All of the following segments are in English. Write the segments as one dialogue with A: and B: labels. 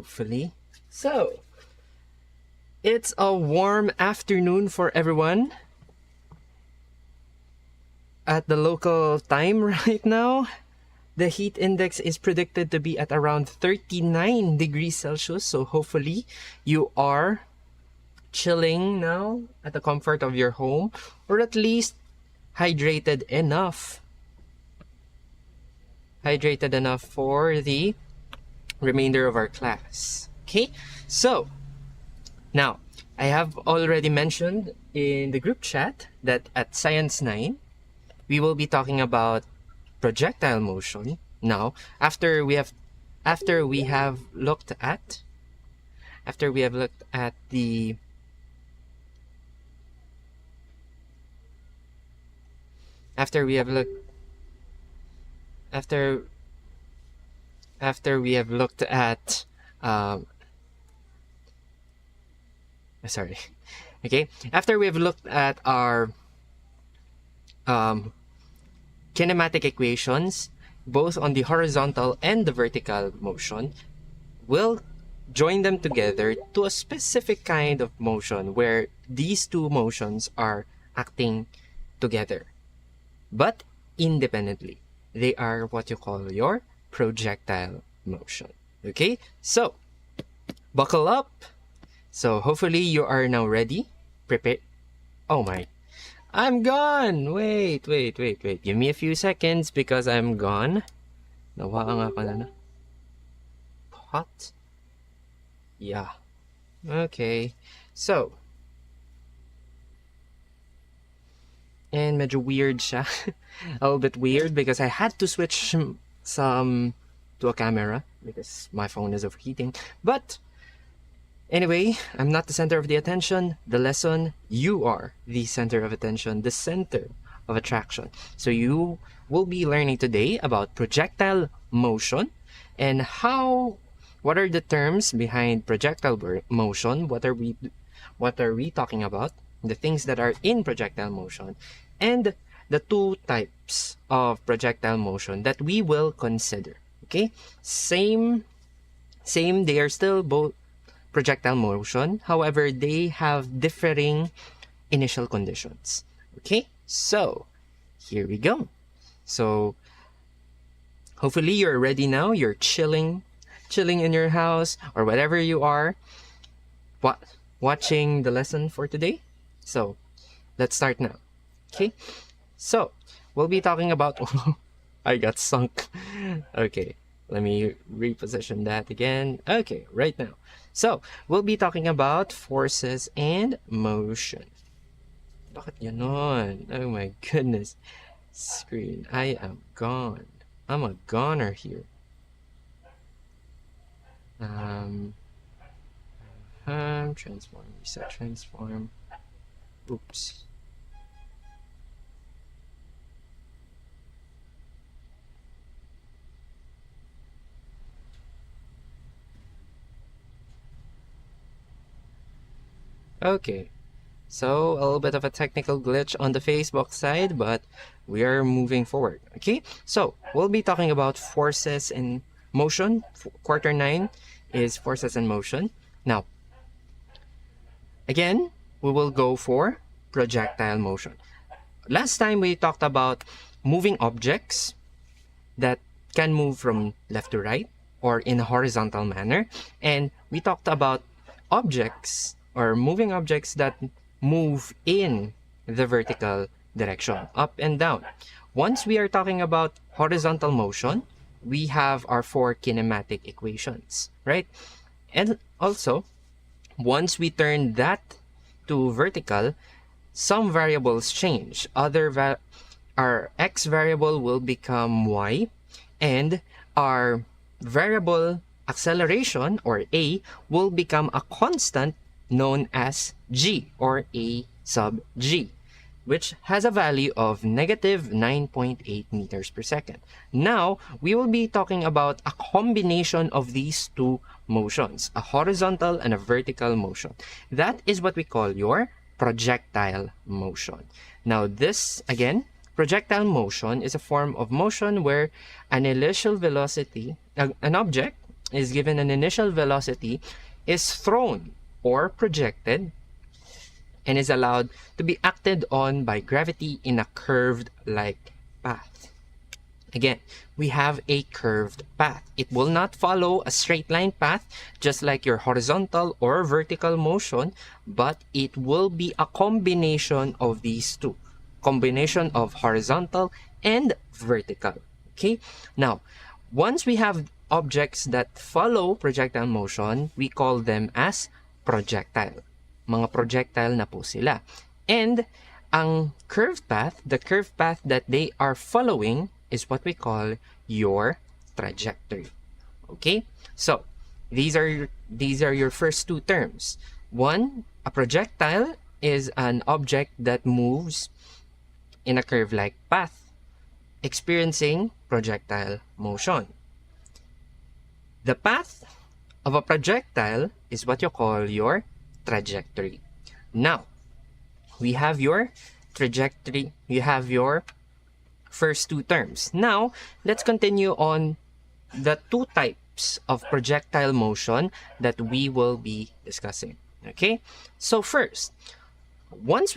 A: hopefully. So, it's a warm afternoon for everyone at the local time right now. The heat index is predicted to be at around 39 degrees Celsius. So hopefully you are chilling now at the comfort of your home, or at least hydrated enough. Hydrated enough for the remainder of our class. Okay, so now I have already mentioned in the group chat that at Science 9 we will be talking about projectile motion. Now, after we have looked at the after we have looked at sorry. Okay, after we have looked at our kinematic equations, both on the horizontal and the vertical motion, we'll join them together to a specific kind of motion where these two motions are acting together, but independently. They are what you call your projectile motion. Okay, so buckle up. So hopefully you are now ready. Prepare. Oh my. I'm gone! Wait. Give me a few seconds because I'm gone. Nawa nga ka na. Pot? Yeah. Okay. So. And medyo weird siya. A little bit weird because I had to switch some to a camera because my phone is overheating. But anyway, I'm not the center of the attention. The lesson, you are the center of attention, the center of attraction. So you will be learning today about projectile motion and what are the terms behind projectile motion? What are we talking about? The things that are in projectile motion and the two types of projectile motion that we will consider. Okay? Same, they are still both projectile motion. However, they have differing initial conditions. Okay, so here we go. So hopefully you're ready now. You're chilling in your house or whatever you are, watching the lesson for today. So let's start now. Okay, so we'll be talking about I got sunk. Okay, let me reposition that again. Okay, right now. So, we'll be talking about forces and motion. Bakit ganon? Oh my goodness. Screen, I am gone. I'm a goner here. Transform, reset, transform. Oops. Okay, so a little bit of a technical glitch on the Facebook side, but we are moving forward. Okay, so we'll be talking about forces and motion. Quarter 9 is forces and motion. Now, again, we will go for projectile motion. Last time we talked about moving objects that can move from left to right or in a horizontal manner, and we talked about objects or moving objects that move in the vertical direction, up and down. Once we are talking about horizontal motion, we have our 4 kinematic equations, right? And also, once we turn that to vertical, some variables change. Our x variable will become y, and our variable acceleration, or a, will become a constant known as g, or a sub g, which has a value of negative 9.8 meters per second. Now, we will be talking about a combination of these two motions, a horizontal and a vertical motion. That is what we call your projectile motion. Now, this, again, projectile motion is a form of motion where an initial velocity, an object is given an initial velocity, is thrown or projected and is allowed to be acted on by gravity in a curved-like path. Again, we have a curved path. It will not follow a straight line path just like your horizontal or vertical motion, but it will be a combination of these two. Combination of horizontal and vertical. Okay? Now, once we have objects that follow projectile motion, we call them as projectile. Mga projectile na po sila. And ang curved path, the curved path that they are following is what we call your trajectory. Okay? So, these are your first two terms. One, a projectile is an object that moves in a curve-like path, experiencing projectile motion. The path of a projectile is what you call your trajectory. Now, we have your trajectory, you have your first two terms. Now, let's continue on the two types of projectile motion that we will be discussing. Okay? So first, once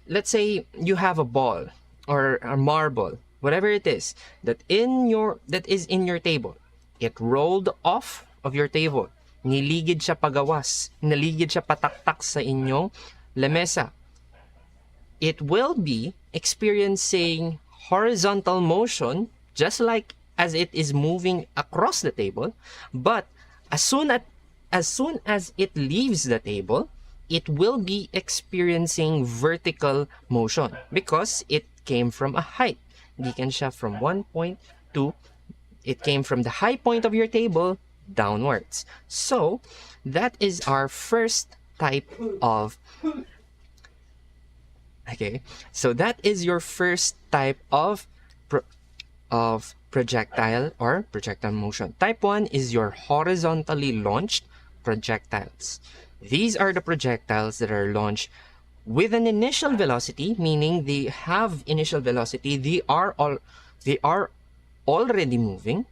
A: let's say you have a ball or a marble, whatever it is, that is in your table. It rolled off of your table. Niligid siya pagawas. Naligid siya pataktak sa inyong lamesa. It will be experiencing horizontal motion just like as it is moving across the table, but as soon as it leaves the table, it will be experiencing vertical motion because it came from a height. Gikan siya from one point to, it came from the high point of your table downwards. So that is our first type of so that is your first type of projectile or projectile motion. Type 1 is your horizontally launched projectiles. These are the projectiles that are launched with an initial velocity, meaning they have initial velocity. They are already moving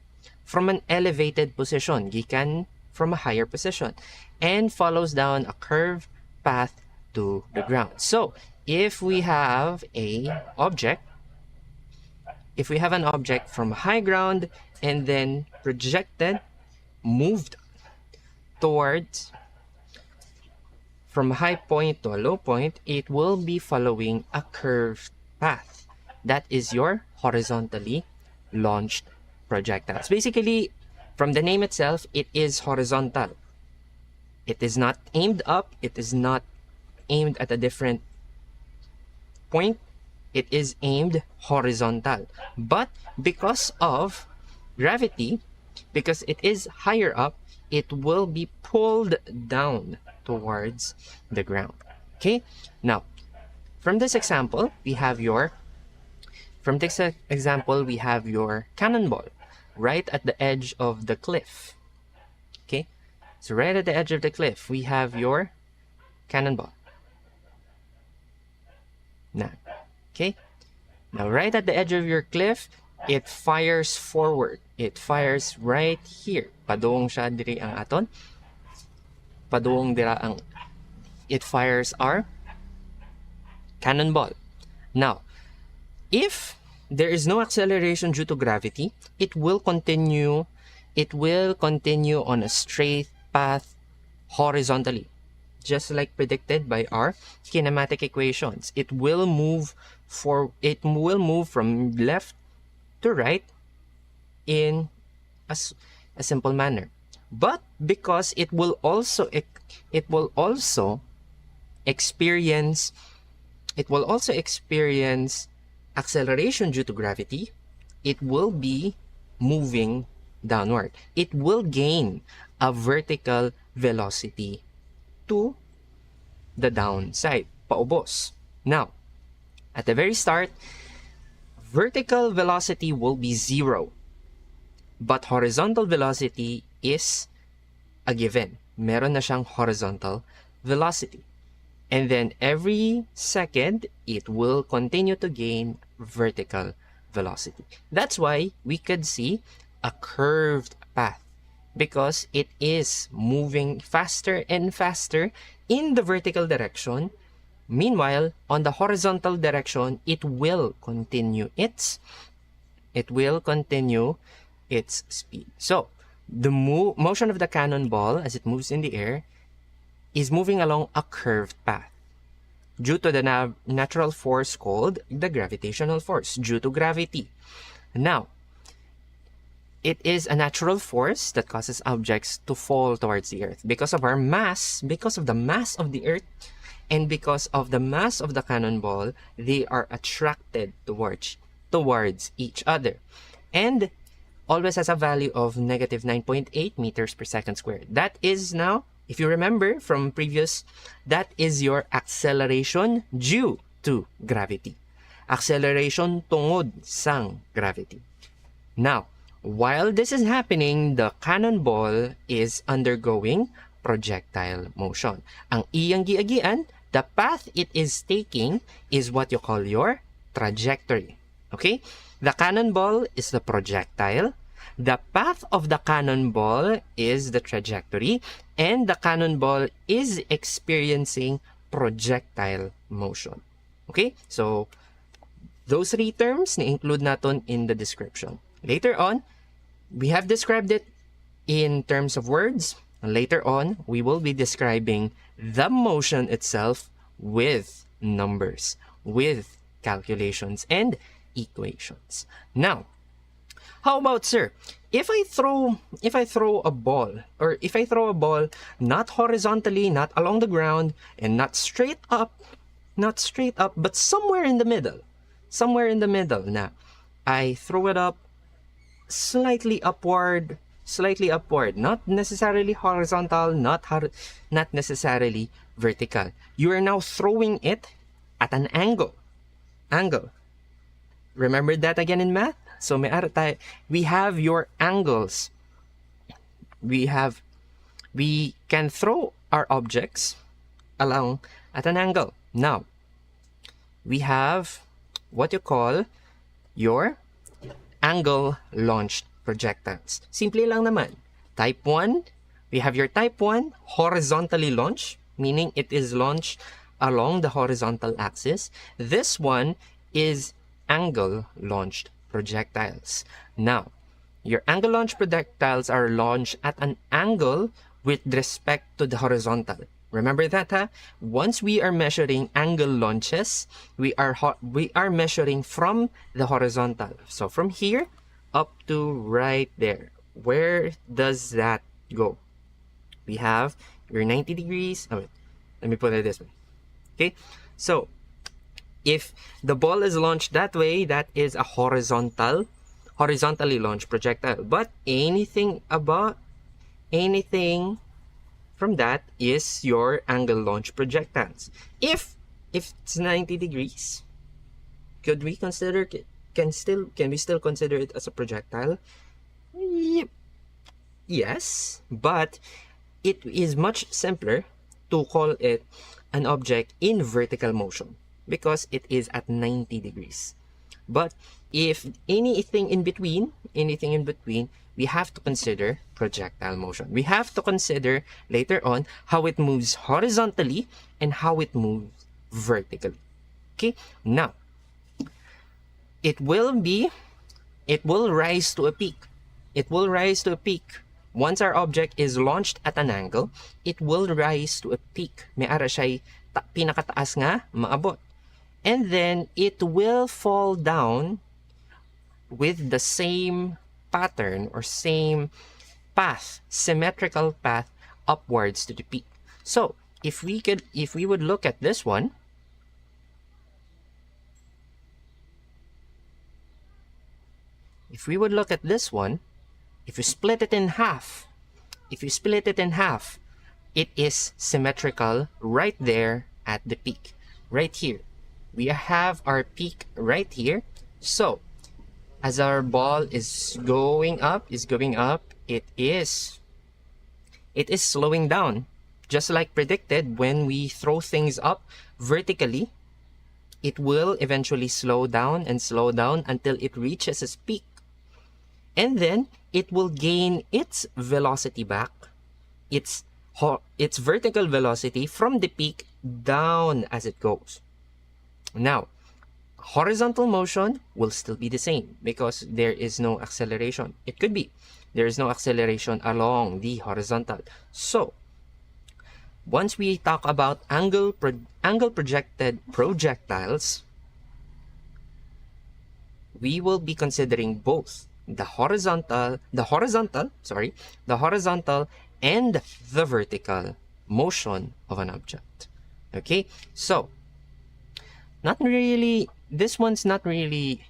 A: from an elevated position, gikan from a higher position, and follows down a curved path to the ground. So if we have an object from high ground and then projected, moved towards from a high point to a low point, it will be following a curved path. That is your horizontally launched projectiles. Basically, from the name itself, it is horizontal. It is not aimed up. It is not aimed at a different point. It is aimed horizontal. But because of gravity, because it is higher up, it will be pulled down towards the ground. Okay? Now, from this example, we have your cannonball right at the edge of the cliff. Okay? So right at the edge of the cliff, we have your cannonball. Now, okay? Now, right at the edge of your cliff, it fires forward. It fires right here. Padung siya diri ang aton. Padung dira ang it fires our cannonball. Now, if there is no acceleration due to gravity, it will continue on a straight path horizontally, just like predicted by our kinematic equations. It will move from left to right in a simple manner. But because it will also experience acceleration due to gravity, it will be moving downward. It will gain a vertical velocity to the downside, paubos. Now, at the very start, vertical velocity will be 0, but horizontal velocity is a given. Meron na siyang horizontal velocity. And then every second, it will continue to gain vertical velocity. That's why we could see a curved path. because it is moving faster and faster in the vertical direction. Meanwhile, on the horizontal direction, it will continue its speed. So, the motion of the cannonball as it moves in the air is moving along a curved path due to the natural force called the gravitational force, due to gravity. Now, it is a natural force that causes objects to fall towards the earth because of our mass, because of the mass of the earth, and because of the mass of the cannonball, they are attracted towards each other. And always has a value of negative 9.8 meters per second squared. That is now, if you remember from previous, that is your acceleration due to gravity. Acceleration tungod sang gravity. Now, while this is happening, the cannonball is undergoing projectile motion. Ang iyang giagian, the path it is taking is what you call your trajectory. Okay? The cannonball is the projectile. The path of the cannonball is the trajectory. And the cannonball is experiencing projectile motion. Okay? So, those three terms na-include natin in the description. Later on, we have described it in terms of words. Later on, we will be describing the motion itself with numbers, with calculations and equations. Now, how about, sir, if I throw a ball, or if I throw a ball not horizontally, not along the ground, and not straight up, but somewhere in the middle na, I throw it up slightly upward, not necessarily horizontal, not necessarily vertical. You are now throwing it at an angle. Remember that again in math? So we have your angles. We can throw our objects along at an angle. Now, we have what you call your angle-launched projectiles. Simple lang naman. Type 1, we have your type 1 horizontally launched, meaning it is launched along the horizontal axis. This one is angle-launched projectiles. Now, your angle-launched projectiles are launched at an angle with respect to the horizontal. Remember that, huh? Once we are measuring angle launches, we are measuring from the horizontal. So from here up to right there. Where does that go? We have your 90 degrees. Oh, wait. Let me put it this way. Okay? So, if the ball is launched that way, that is a horizontally launched projectile. But anything from that is your angle launch projectiles. If it's 90 degrees, can we still consider it as a projectile? Yes, but it is much simpler to call it an object in vertical motion because it is at 90 degrees. But if anything in between, we have to consider projectile motion. We have to consider later on how it moves horizontally and how it moves vertically. Okay, now it will rise to a peak. Once our object is launched at an angle, it will rise to a peak. May ara siya'y pinakataas nga maabot. And then it will fall down with the same pattern or same path, symmetrical path upwards to the peak. So if we would look at this one, if you split it in half, it is symmetrical right there at the peak, right here. We have our peak right here. So as our ball is going up, it is slowing down. Just like predicted, when we throw things up vertically, it will eventually slow down until it reaches its peak. and then it will gain its velocity back, its vertical velocity from the peak down as it goes. Now, horizontal motion will still be the same because there is no acceleration. It could be there is no acceleration along the horizontal. So once we talk about angle projected projectiles, we will be considering both the horizontal and the vertical motion of an object. Okay, so not really, this one's not really,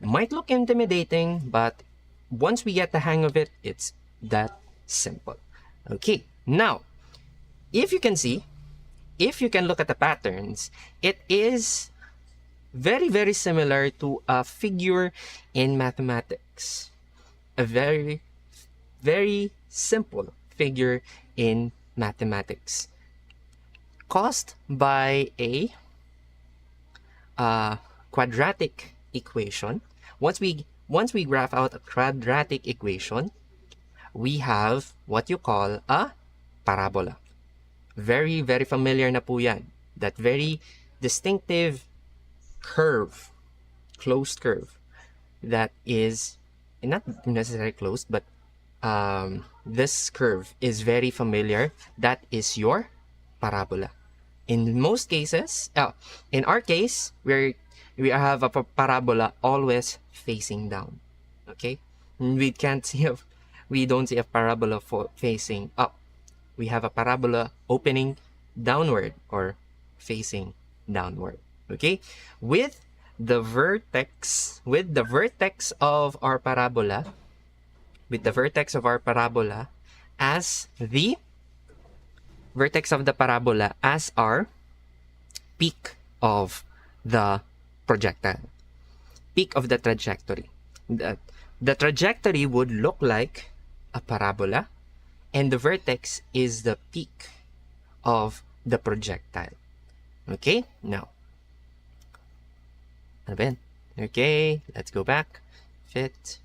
A: might look intimidating, but once we get the hang of it, it's that simple. Okay, now, if you can see, if you can look at the patterns, it is very, very similar to a figure in mathematics. A very, very simple figure in mathematics, caused by a quadratic equation. Once we graph out a quadratic equation, we have what you call a parabola. Very, very familiar na po yan. That very distinctive curve, closed curve, that is not necessarily closed, but this curve is very familiar. That is your parabola. In most cases, in our case, we have a parabola always facing down. Okay, we don't see a parabola facing up. We have a parabola opening downward or facing downward. Okay, with the vertex of our parabola, as the vertex of the parabola as our peak of the projectile, peak of the trajectory. The trajectory would look like a parabola, and the vertex is the peak of the projectile. Okay, now, okay, let's go back. Fit.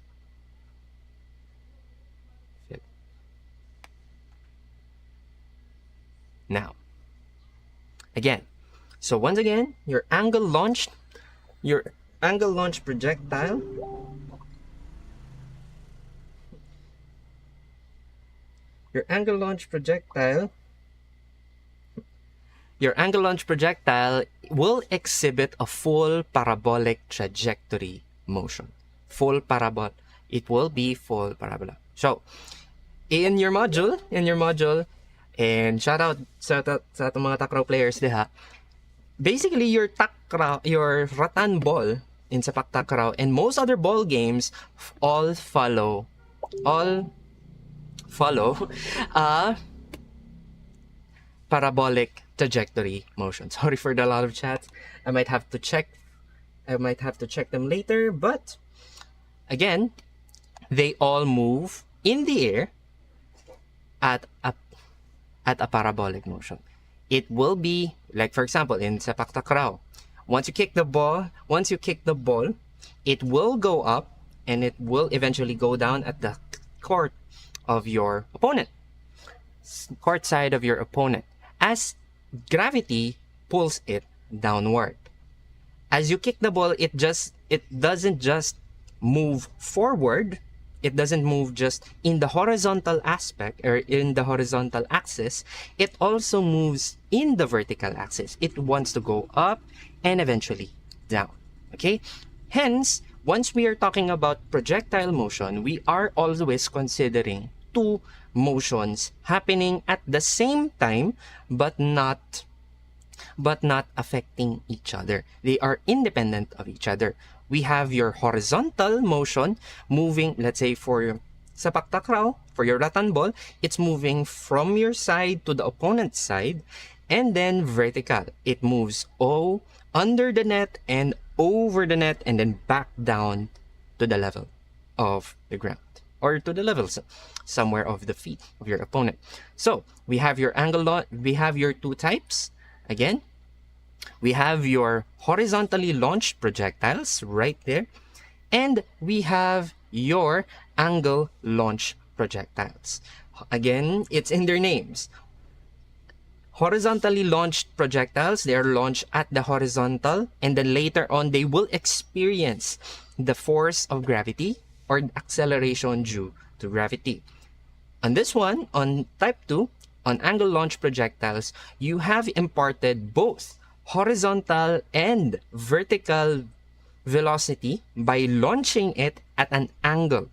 A: Now, again, so once again, your angle launched projectile will exhibit a full parabolic trajectory motion. It will be full parabola. So, in your module, and shout out sa atong mga takraw players diha. Basically, your rattan ball in Sepak Takraw and most other ball games all follow a parabolic trajectory motion. Sorry for the lot of chats. I might have to check them later, but again, they all move in the air at a parabolic motion. It will be like, for example, in Sepak Takraw, once you kick the ball, it will go up and it will eventually go down at the court side of your opponent, as gravity pulls it downward. As you kick the ball, it doesn't just move forward. It doesn't move just in the horizontal aspect or in the horizontal axis. It also moves in the vertical axis. It wants to go up and eventually down. Okay? Hence, once we are talking about projectile motion, we are always considering two motions happening at the same time, but not affecting each other. They are independent of each other. We have your horizontal motion moving, let's say for Sepak Takraw, for your rattan ball, it's moving from your side to the opponent's side, and then vertical. It moves under the net and over the net and then back down to the level of the ground, or to the level somewhere of the feet of your opponent. So we have your we have your two types. Again, we have your horizontally launched projectiles right there, and we have your angle launch projectiles. Again, it's in their names. Horizontally launched projectiles, they are launched at the horizontal, and then later on they will experience the force of gravity or acceleration due to gravity. On this one, on type 2, on angle launch projectiles, you have imparted both horizontal and vertical velocity by launching it at an angle.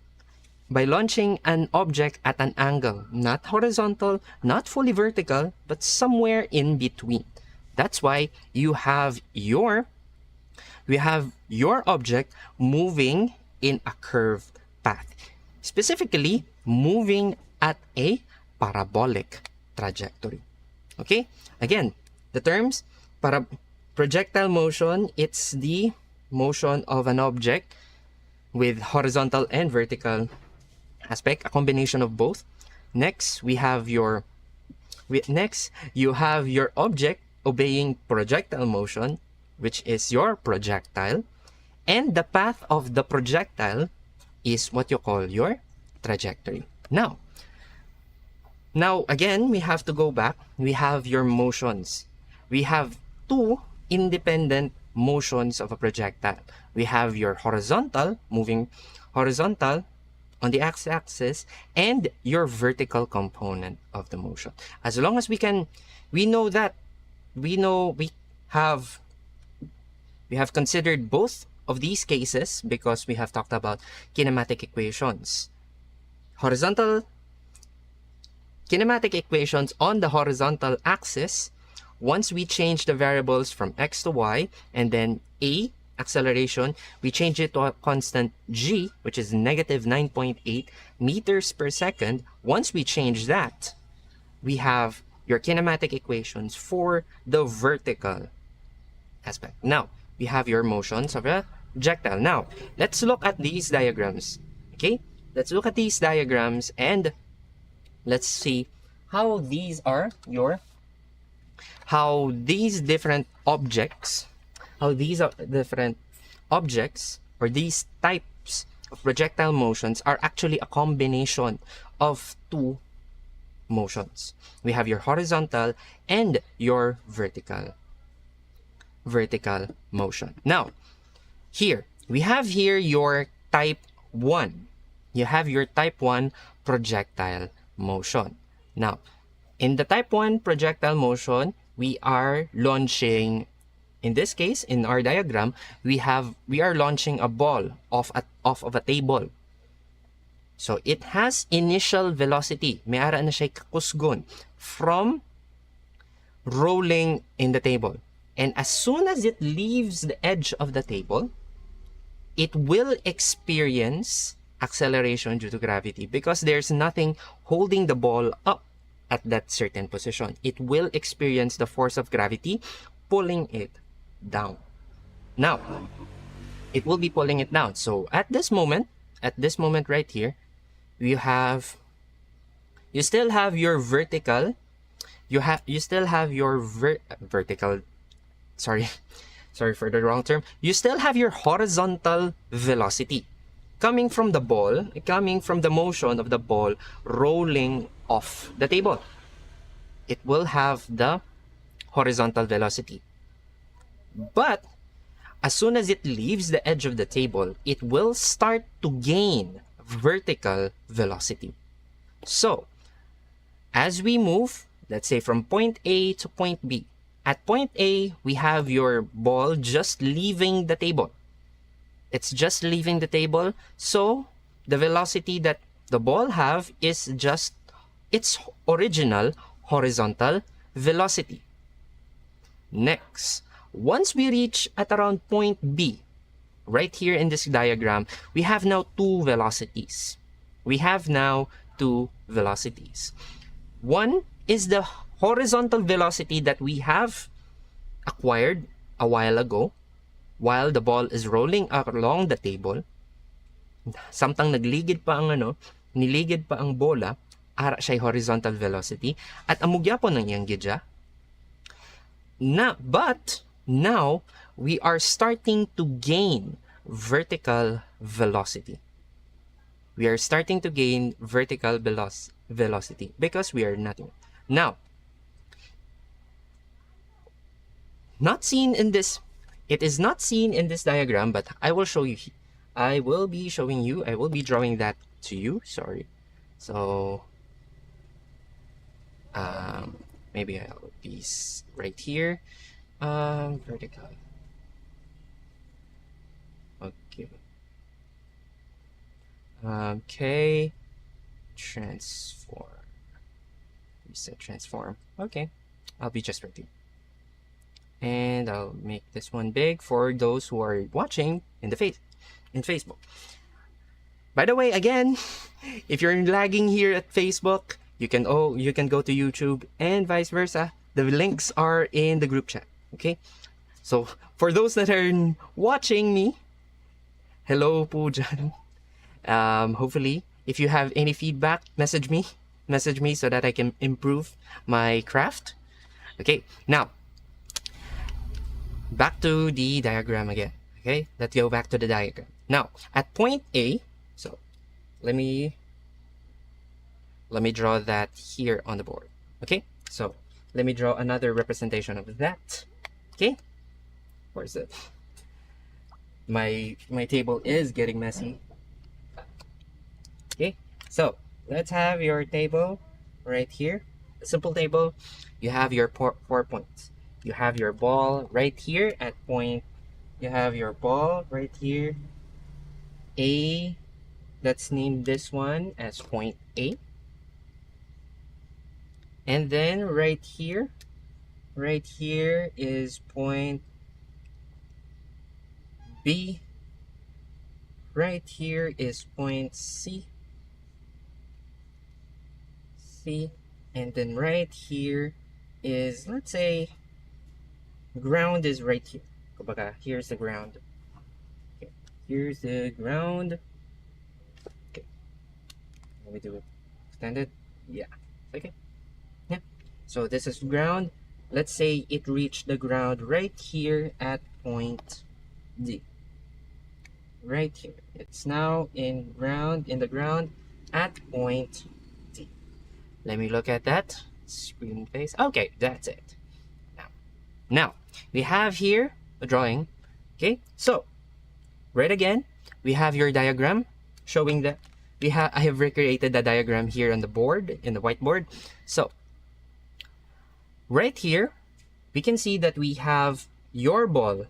A: By launching an object at an angle, not horizontal, not fully vertical, but somewhere in between. That's why we have your object moving in a curved path. Specifically, moving at a parabolic trajectory. Okay? Again, the terms, projectile motion, it's the motion of an object with horizontal and vertical aspect, a combination of both. Next, you have your object obeying projectile motion, which is your projectile, and the path of the projectile is what you call your trajectory. Now again, we have to go back. We have your motions. We have two independent motions of a projectile. We have your horizontal, moving horizontal on the x-axis, and your vertical component of the motion. As long as we have considered both of these cases because we have talked about kinematic equations. Kinematic equations on the horizontal axis, once we change the variables from x to y, and then a, acceleration, we change it to a constant g, which is negative 9.8 meters per second. Once we change that, we have your kinematic equations for the vertical aspect. Now, we have your motions of a projectile. Now, let's look at these diagrams. Okay? Let's look at these diagrams and let's see how these different objects or these types of projectile motions are actually a combination of two motions. We have your horizontal and your vertical motion. Now, we have your type 1. You have your type 1 projectile motion. Now, in the type 1 projectile motion, we are launching, in this case, in our diagram, we are launching a ball off of a table. So it has initial velocity. May ara na siya kakusgon from rolling in the table. And as soon as it leaves the edge of the table, it will experience acceleration due to gravity because there's nothing holding the ball up at that certain position. It will experience the force of gravity pulling it down. Now, it will be pulling it down. So at this moment right here, you still have your vertical. Sorry for the wrong term. You still have your horizontal velocity coming from the motion of the ball rolling off the table. It will have the horizontal velocity. But as soon as it leaves the edge of the table, it will start to gain vertical velocity. So, as we move, let's say from point A to point B, at point A, we have your ball just leaving the table. It's just leaving the table, so the velocity that the ball have is just its original horizontal velocity. Next, once we reach at around point B, right here in this diagram, we have now two velocities. One is the horizontal velocity that we have acquired a while ago while the ball is rolling along the table. Samtang niligid pa ang bola, ara siya horizontal velocity at amugya po ng iyang gidya. But now we are starting to gain vertical velocity. we are starting to gain vertical velocity because we are nothing. Now, not seen in this, it is not seen in this diagram, but I will show you. I will be showing you, I will be drawing that to you, sorry. So, maybe I'll be right here, vertical. Okay. Okay. Transform. Reset transform. Okay. I'll be just right here. And I'll make this one big for those who are watching in Facebook. By the way, again, if you're lagging here at Facebook, you can go to YouTube and vice versa. The links are in the group chat. Okay? So, for those that are watching me, hello po dyan. Hopefully, if you have any feedback, message me so that I can improve my craft. Okay, now, back to the diagram again. Okay, let's go back to the diagram. Now, at point A, so let me draw that here on the board. Okay, so let me draw another representation of that. Okay, where's it? My table is getting messy. Okay, so let's have your table right here. A simple table. You have your 4 points. You have your ball right here at point. You have your ball right here. A. Let's name this one as point A. And then right here is point B. Right here is point C. And then right here is, let's say, ground is right here. Kumbaga, here's the ground. Okay, here's the ground. Okay, let me do it extended. Yeah, okay. Yeah. So this is ground. Let's say it reached the ground right here at point D. Right here. It's now in the ground at point D. Let me look at that. Screen face. Okay, that's it. Now, we have here a drawing. Okay, so right again, we have your diagram showing that I have recreated the diagram here on the board, in the whiteboard. So right here, we can see that we have your ball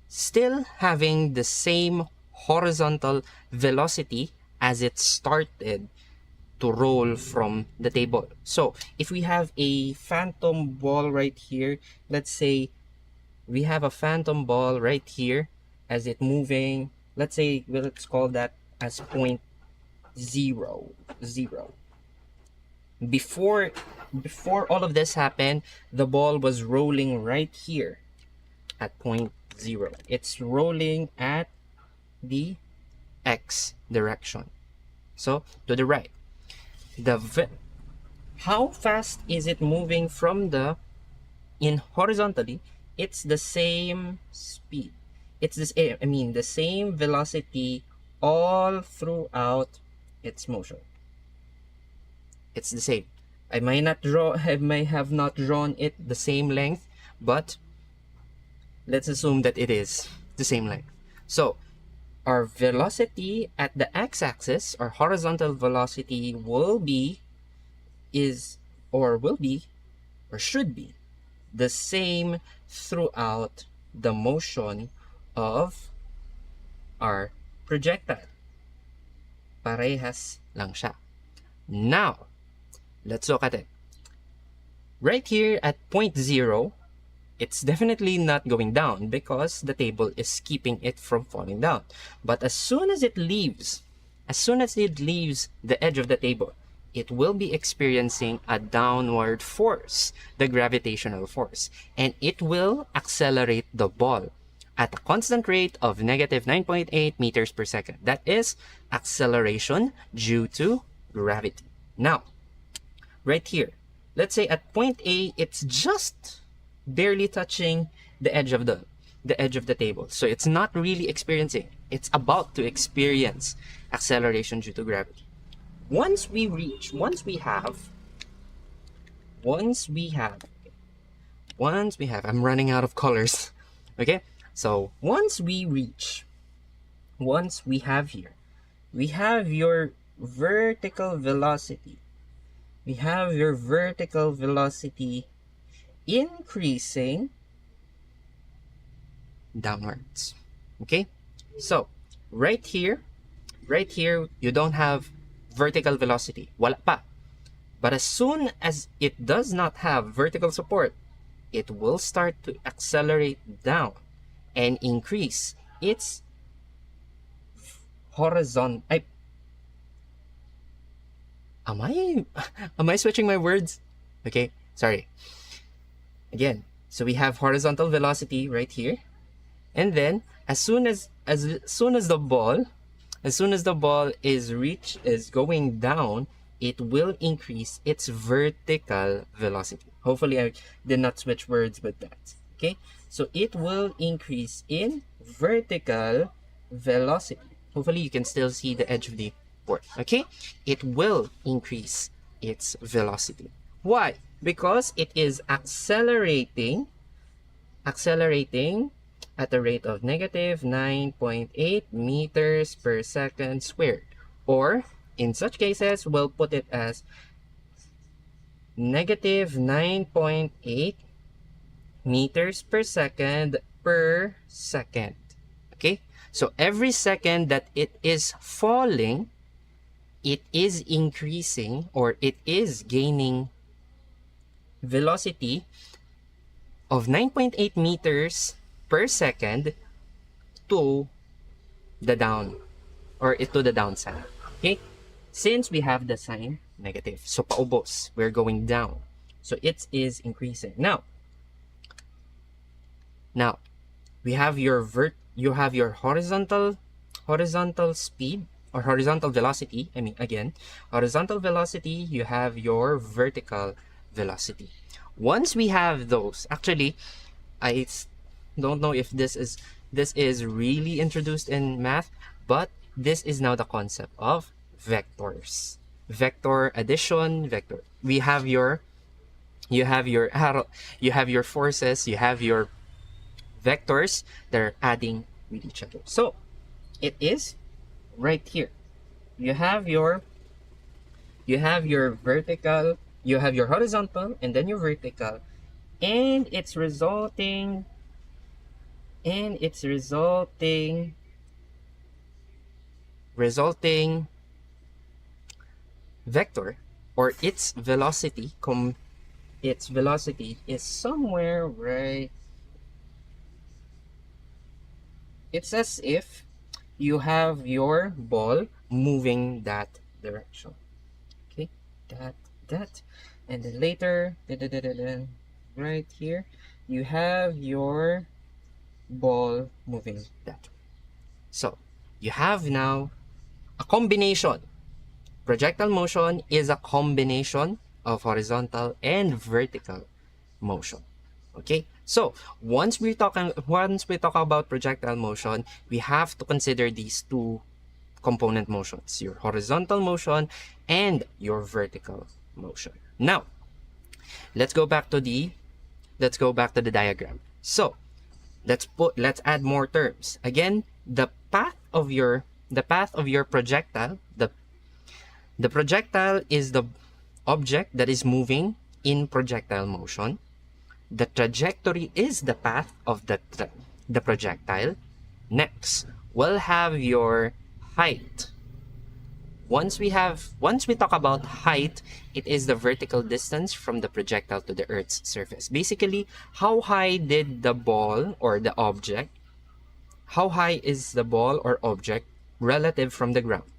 A: still having the same horizontal velocity as it started to roll from the table. So if we have a phantom ball right here, let's say we have a phantom ball right here as it moving, let's say, well, let's call that as point 0. Before all of this happened, the ball was rolling right here at point 0. It's rolling at the X direction, so to the right. How fast is it moving from in horizontally? It's the same speed. It's this, the same velocity all throughout its motion. It's the same. I may have not drawn it the same length, but let's assume that it is the same length. So our velocity at the x-axis, our horizontal velocity will be, should be the same throughout the motion of our projectile. Parehas lang siya. Now, let's look at it. Right here at point 0, it's definitely not going down because the table is keeping it from falling down. But as soon as it leaves the edge of the table, it will be experiencing a downward force, the gravitational force, and it will accelerate the ball at a constant rate of negative 9.8 meters per second. That is acceleration due to gravity. Now, right here, let's say at point A, it's just barely touching the edge of the table. So it's not really experiencing. It's about to experience acceleration due to gravity. Once we have, I'm running out of colors. Okay, so once we have here, we have your vertical velocity. We have your vertical velocity increasing downwards. Okay, so right here, you don't have vertical velocity. Wala pa. But as soon as it does not have vertical support, it will start to accelerate down and increase its horizontal. Am I switching my words? Okay, sorry. Again, so we have horizontal velocity right here, and then as soon as the ball is going down, it will increase its vertical velocity. Hopefully I did not switch words with that. Okay, so it will increase in vertical velocity. Hopefully you can still see the edge of the board. Okay, it will increase its velocity. Why? Because it is accelerating at a rate of negative 9.8 meters per second squared. Or, in such cases, we'll put it as negative 9.8 meters per second. Okay? So, every second that it is falling, it is increasing, or it is gaining velocity of 9.8 meters per second to the downside. Okay? Since we have the sign negative, so paubos, we're going down. So it is increasing. Now we have your horizontal speed or horizontal velocity. Horizontal velocity, you have your vertical velocity. Once we have those, actually, I don't know if this is really introduced in math, but this is now the concept of vectors. Vector addition, vector. You have your forces, you have your vectors that are adding with each other. So it is right here. You have your vertical, you have your horizontal, and then your vertical, and it's resulting vector, or its velocity is somewhere right. It's as if you have your ball moving that direction. Okay, that, and then later, right here, you have your ball moving that way. So you have now a combination. Projectile motion is a combination of horizontal and vertical motion. Okay, so once we talk about projectile motion, we have to consider these two component motions, your horizontal motion and your vertical motion. Now let's go back to the diagram. So let's add more terms. Again, the path of your projectile, the projectile is the object that is moving in projectile motion. The trajectory is the path of the projectile. Next, we'll have your height. Once we talk about height, it is the vertical distance from the projectile to the Earth's surface. Basically, how high did the ball or the object, how high is the ball or object relative from the ground?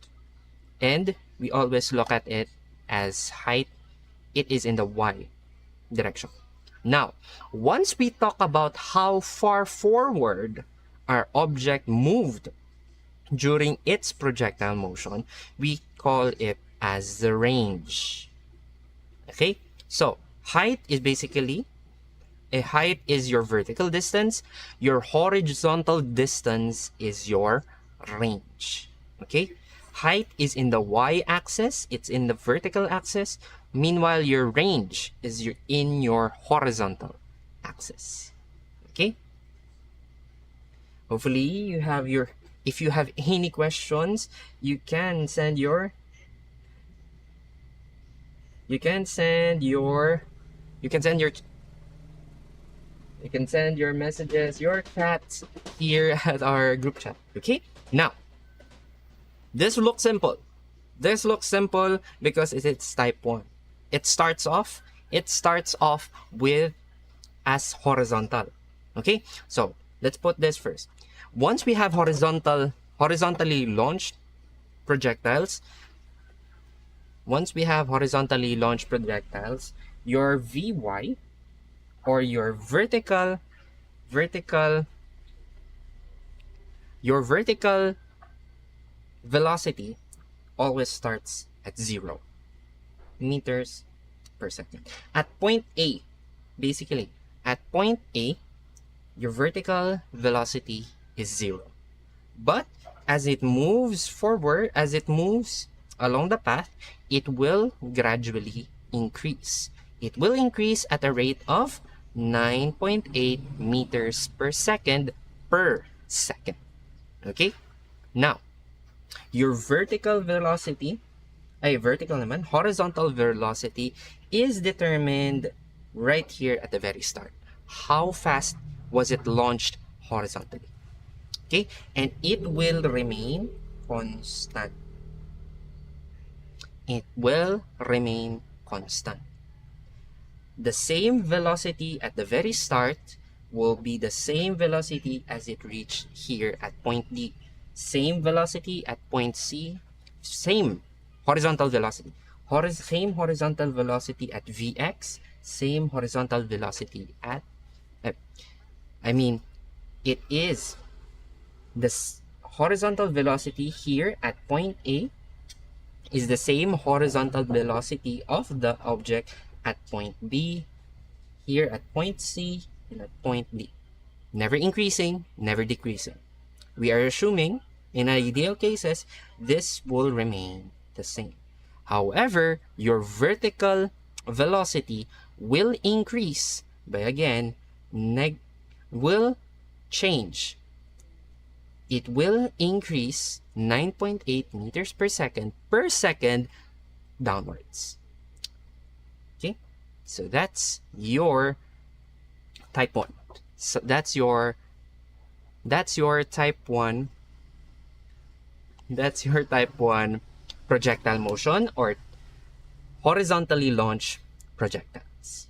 A: And we always look at it as height. It is in the y direction. Now, once we talk about how far forward our object moved during its projectile motion, we call it as the range. Okay, so height is basically, a height is your vertical distance, your horizontal distance is your range. Okay, Height is in the y-axis, it's in the vertical axis. Meanwhile, your range is in your horizontal axis. Okay? Hopefully, you have your... If you have any questions, you can send your... You can send your messages, your chats here at our group chat. Okay? Now, this looks simple. This looks simple because it's type 1. It starts off with as horizontal. Okay? So, let's put this first. Once we have horizontally launched projectiles, your Vy, or your vertical velocity always starts at 0 meters per second. At point A, basically, at point A, your vertical velocity is 0. But as it moves forward, as it moves along the path, it will gradually increase. It will increase at a rate of 9.8 meters per second per second. Okay? Now, your horizontal velocity is determined right here at the very start. How fast was it launched horizontally? Okay, and it will remain constant. It will remain constant. The same velocity at the very start will be the same velocity as it reached here at point D. Same velocity at point C. Same horizontal velocity. Same horizontal velocity at Vx. Same horizontal velocity at... it is the horizontal velocity here at point A is the same horizontal velocity of the object at point B, here at point C, and at point D. Never increasing, never decreasing. We are assuming, in ideal cases, this will remain the same. However, your vertical velocity will increase by, again, will change. It will increase 9.8 meters per second downwards. Okay, so that's your type 1. So that's your type 1 projectile motion, or horizontally launched projectiles.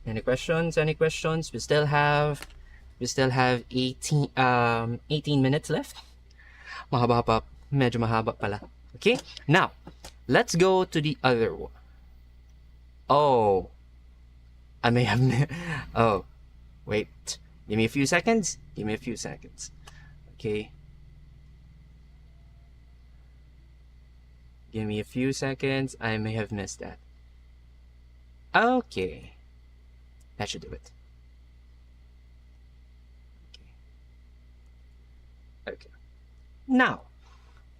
A: Any questions? We still have 18 minutes left. Medyo mahaba pala. Okay, now let's go to the other one. Oh, I may have... oh, wait. Give me a few seconds. Okay. Give me a few seconds. I may have missed that. Okay. That should do it. Okay. Now,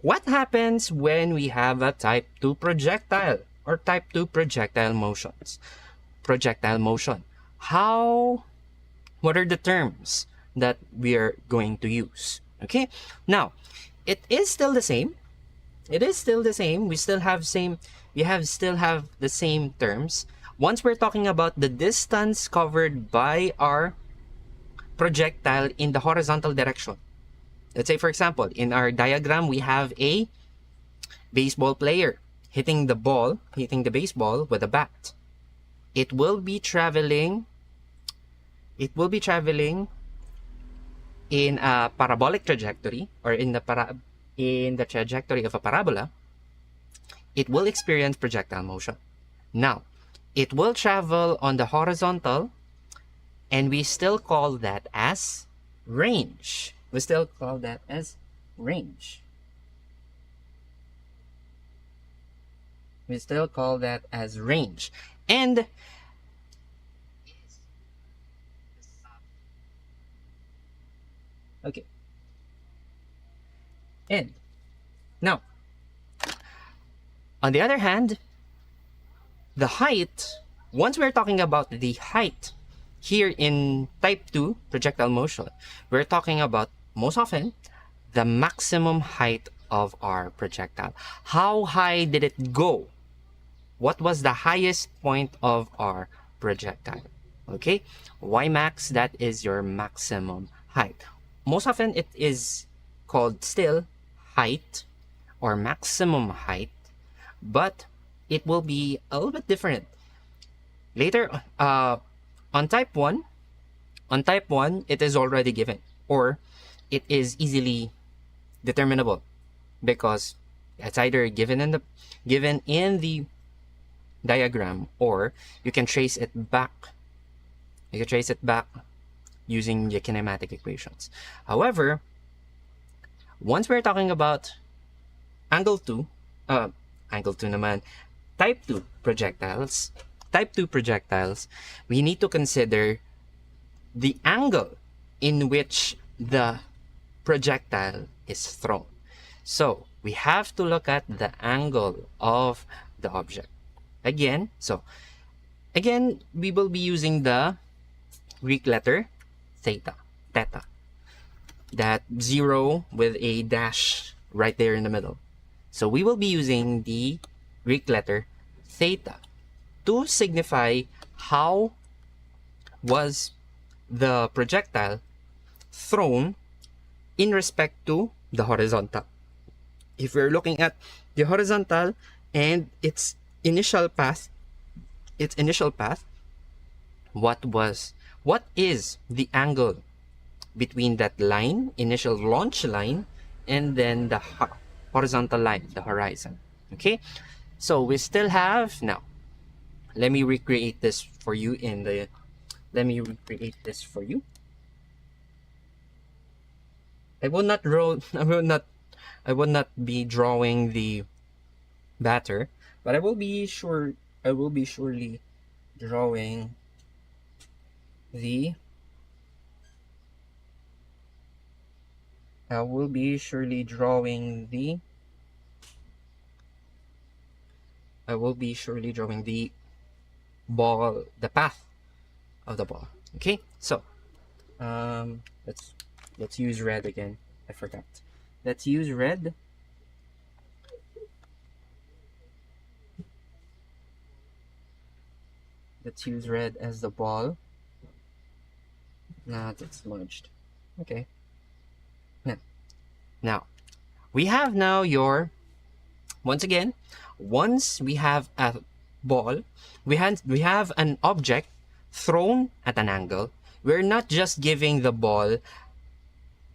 A: what happens when we have a type 2 projectile or type 2 projectile motion? What are the terms that we are going to use? Okay. Now, it is still the same. We still have the same terms. Once we're talking about the distance covered by our projectile in the horizontal direction. Let's say, for example, in our diagram, we have a baseball player hitting the baseball with a bat. It will be traveling in a parabolic trajectory, or in the trajectory of a parabola. It will experience projectile motion. Now, it will travel on the horizontal, and we still call that as range. And okay. And Now, on the other hand, the height, once we're talking about the height here in type 2 projectile motion, we're talking about most often the maximum height of our projectile. How high did it go? What was the highest point of our projectile? Okay, Y max, that is your maximum height. Most often it is called still height or maximum height, but it will be a little bit different. Later, on type 1, it is already given, or it is easily determinable because it's either given in the diagram, or you can trace it back. You can trace it back using the kinematic equations. However, once we're talking about angle 2 naman, type 2 projectiles, we need to consider the angle in which the projectile is thrown. So we have to look at the angle of the object. Again, we will be using the Greek letter theta, that 0 with a dash right there in the middle. So we will be using the Greek letter theta to signify how was the projectile thrown in respect to the horizontal. If we're looking at the horizontal and its initial path, what is the angle between that line, initial launch line, and then the horizontal line, the horizon? Okay, so we still have, now let me recreate this for you I will not be drawing the batter, but I will be surely drawing the ball, the path of the ball. Okay, so let's use red again. I forgot. Let's use red. Let's use red as the ball. Nah, that's smudged. Okay. Now we have once we have a ball, we have an object thrown at an angle. We're not just giving the ball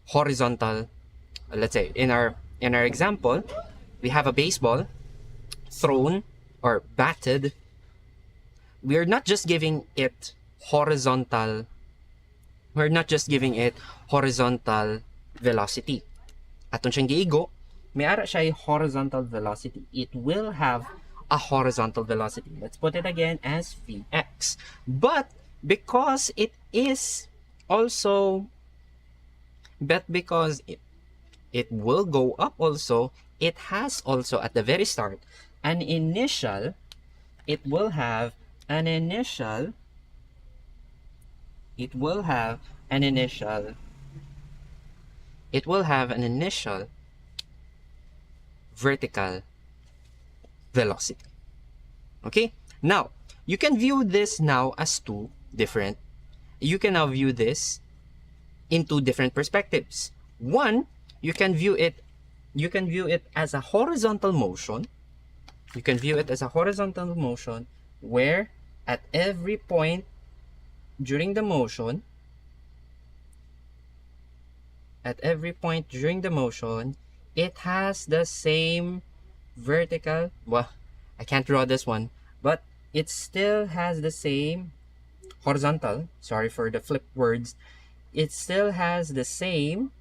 A: horizontal. Let's say in our example, we have a baseball thrown or batted. We're not just giving it horizontal. We're not just giving it horizontal velocity. Aton siyang giigo, may ara siya horizontal velocity. It will have a horizontal velocity. Let's put it again as Vx. But because it will go up also, it has also at the very start it will have an initial vertical velocity. Okay, now you can view this now as you can now view this in two different perspectives. One, you can view it as a horizontal motion. Where at every point during the motion, it has the same vertical, well, I can't draw this one, but it still has the same horizontal, sorry for the flip words, it has the same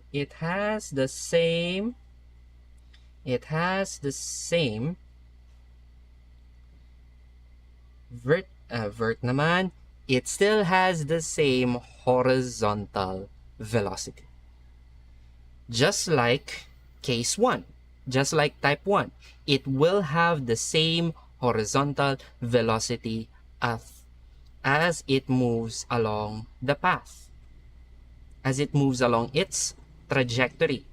A: horizontal velocity. Just like case 1. just like type 1, it will have the same horizontal velocity as it moves along the path, as it moves along its trajectory.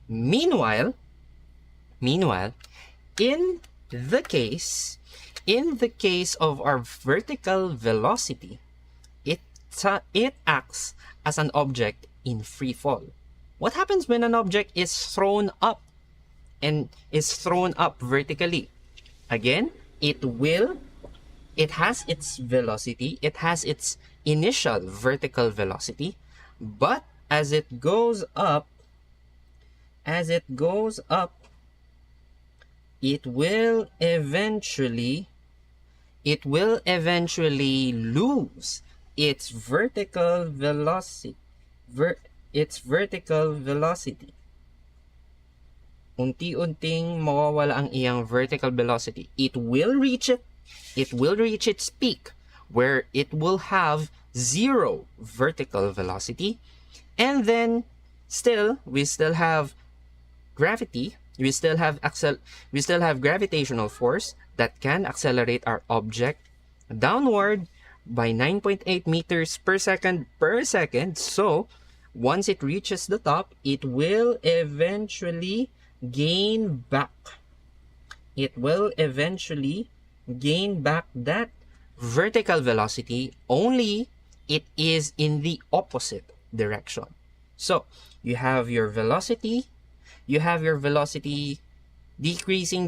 A: Meanwhile, in the case of our vertical velocity, it acts as an object in free fall. What happens when an object is thrown up and is thrown up vertically? Again, it has its velocity, it has its initial vertical velocity, but as it goes up, it will eventually lose its vertical velocity. Unti-unting mawawala ang iyang vertical velocity. It will reach its peak, where it will have 0 vertical velocity, and then we still have gravity. We still have gravitational force that can accelerate our object downward by 9.8 meters per second. So once it reaches the top, it will eventually gain back. That vertical velocity, only it is in the opposite direction. So you have your velocity decreasing.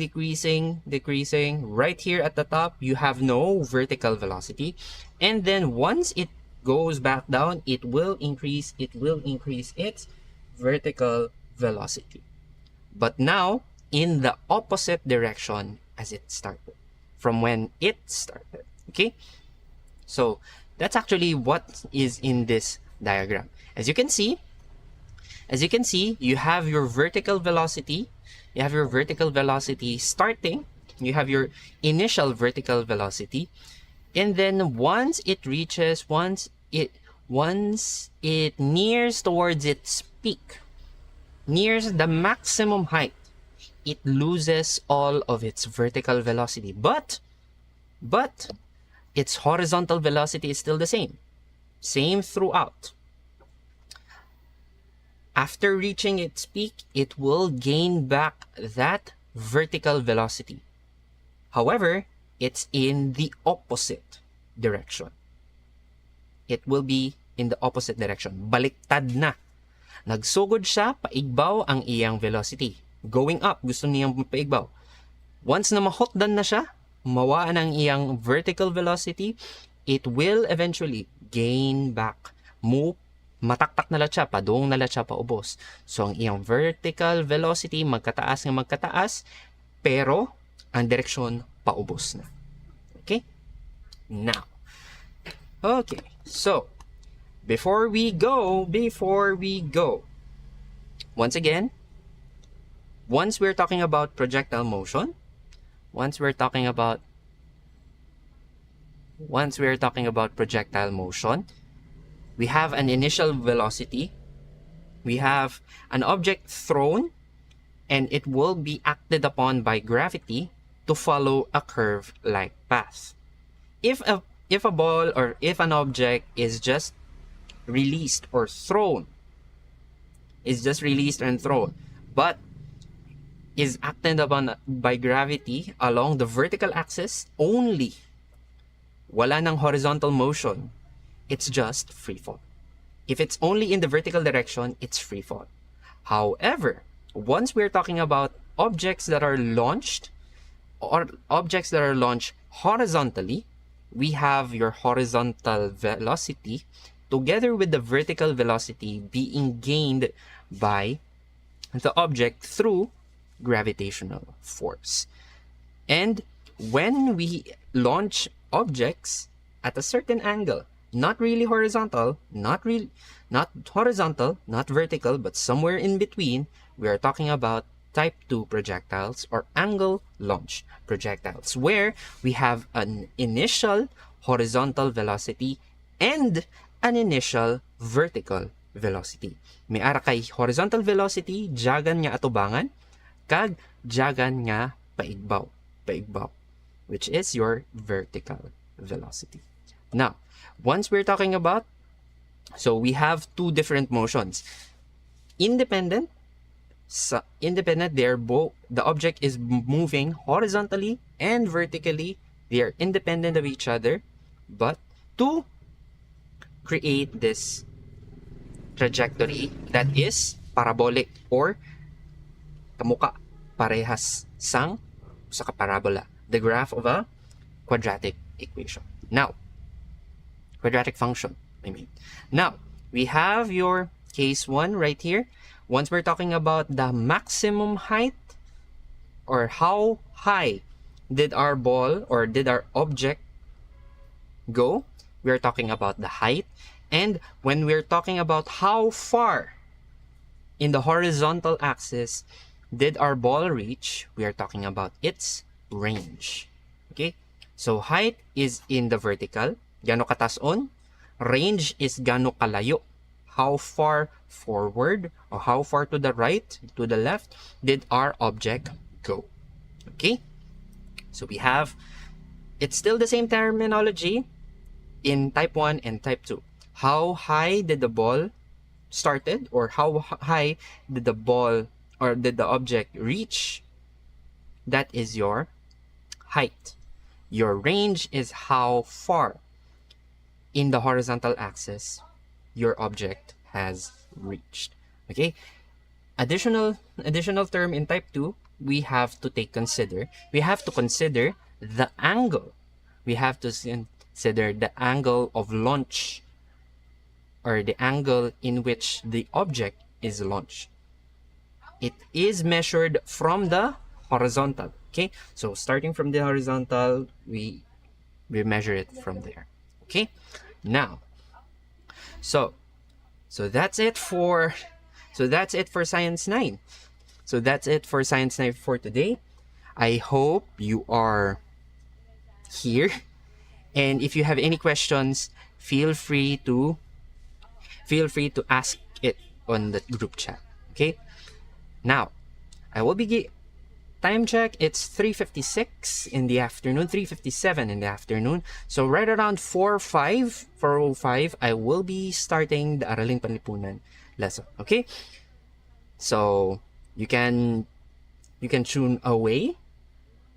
A: Right here at the top, you have no vertical velocity, and then once it goes back down, it will increase its vertical velocity, but now in the opposite direction as it started, from when it started. Okay, so that's actually what is in this diagram. As you can see, you have your vertical velocity. Starting. You have your initial vertical velocity, and then once it nears towards its peak, nears the maximum height, it loses all of its vertical velocity, but its horizontal velocity is still the same throughout. After reaching its peak, it will gain back that vertical velocity. However, it's in the opposite direction. It will be in the opposite direction. Baliktad na. Nagsugod siya, paigbaw ang iyang velocity. Going up, gusto niyang paigbaw. Once na mahotdan na siya, mawaan ang iyang vertical velocity, it will eventually gain back. Mataktak na siya, padung na siya, paubos. So, ang iyang vertical velocity, magkataas, pero ang direksyon, paubos na. Okay? Now, okay, so, before we go, once again, once we're talking about projectile motion, we have an initial velocity, we have an object thrown, and it will be acted upon by gravity to follow a curve-like path. If a ball or if an object is just released and thrown, but is acted upon by gravity along the vertical axis only, wala ng horizontal motion, it's just free fall. If it's only in the vertical direction, it's free fall. However, once we're talking about objects that are launched horizontally, we have your horizontal velocity together with the vertical velocity being gained by the object through gravitational force. And when we launch objects at a certain angle, not horizontal, not vertical, but somewhere in between, we are talking about type 2 projectiles or angle launch projectiles, where we have an initial horizontal velocity and an initial vertical velocity. May ara kay horizontal velocity, jagan niya atubangan, kag jagan nga paigbaw, which is your vertical velocity. Now, once we're talking about, so we have two different motions. Independent, they're both, the object is moving horizontally and vertically. They are independent of each other, but to create this trajectory that is parabolic or kamuka parehas sang sa parabola, the graph of a quadratic equation. Now, quadratic function, I mean. Now, we have your case 1 right here. Once we're talking about the maximum height, or how high did our ball or did our object go, we're talking about the height. And when we're talking about how far in the horizontal axis did our ball reach, we are talking about its range. Okay? So height is in the vertical, gano katason. Range is gano kalayo, how far forward or how far to the right, to the left did our object go. Okay? So we have, it's still the same terminology in type 1 and type 2. How high did the ball started, or how high did the ball or did the object reach? That is your height. Your range is how far in the horizontal axis your object has reached. Okay? Additional term in type 2, we have to consider the angle. We have to consider the angle of launch, or the angle in which the object is launched. It is measured from the horizontal. Okay, so starting from the horizontal, we measure it from there. Okay, now, so that's it for Science 9. So that's it for Science 9 for today. I hope you are here, and if you have any questions, feel free to ask it on the group chat. Okay, now I will be time check. It's 3:56 in the afternoon, 3:57 in the afternoon. So right around 4:05 I will be starting the Araling Panlipunan lesson. Okay, so you can tune away.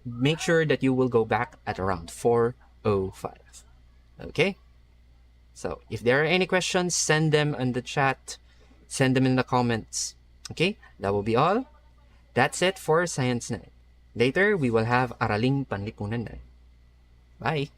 A: Make sure that you will go back at around 4:05. Okay, so if there are any questions, send them in the chat, send them in the comments. Okay, that will be all. That's it for Science 9. Later, we will have Araling Panlipunan 9. Bye!